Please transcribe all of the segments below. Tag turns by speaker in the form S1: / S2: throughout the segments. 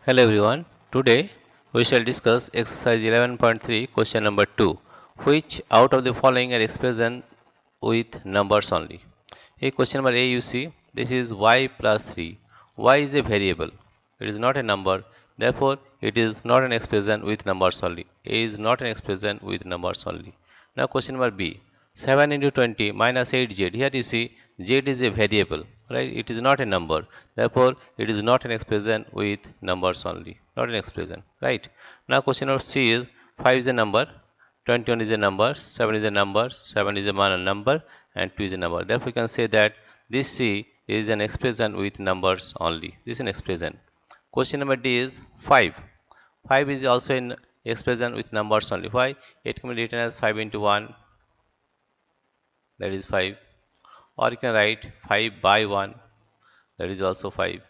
S1: Hello everyone. Today we shall discuss exercise 11.3 question number 2. Which out of the following are expression with numbers only? A question number A you see this is y plus 3. Y is a variable. It is not a number. Therefore, it is not an expression with numbers only. A is not an expression with numbers only. Now question number B. 7 into 20 minus 8z. Here you see z is a variable, right? It is not a number. Therefore, it is not an expression with numbers only. Not an expression, right? Now question number C is 5 is a number, 21 is a number, 7 is a number, 7 is a number, and 2 is a number. Therefore, we can say that this C is an expression with numbers only. This is an expression. Question number D is 5. 5 is also an expression with numbers only. Why? It can be written as 5 into 1, that is 5. Or you can write 5 by 1, that is also 5.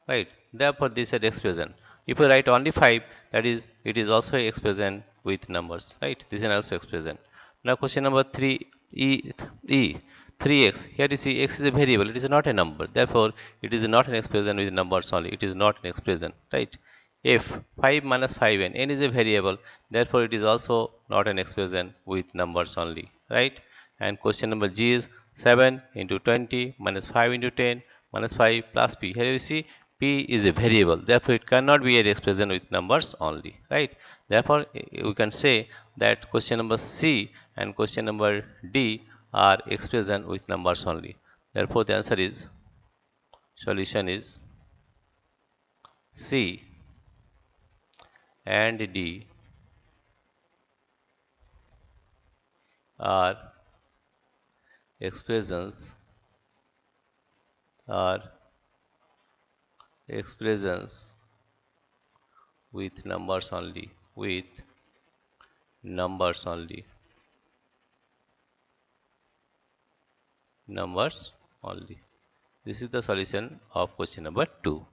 S1: Right? Therefore, this is an expression. If you write only 5, that is, it is also an expression with numbers. Right? This is also expression. Now, question number 3, E 3x. Here you see x is a variable. It is not a number. Therefore, it is not an expression with numbers only. It is not an expression. Right? If 5 minus 5n, n is a variable. Therefore, it is also not an expression with numbers only. Right? And question number G is 7 into 20 minus 5 into 10 minus 5 plus p. Here you see p is a variable. Therefore, it cannot be an expression with numbers only. Right? Therefore, we can say that question number C and question number D are expression with numbers only. Therefore, the answer is solution is C and D are expressions are expressions with numbers only, with numbers only, numbers only. This is the solution of question number 2.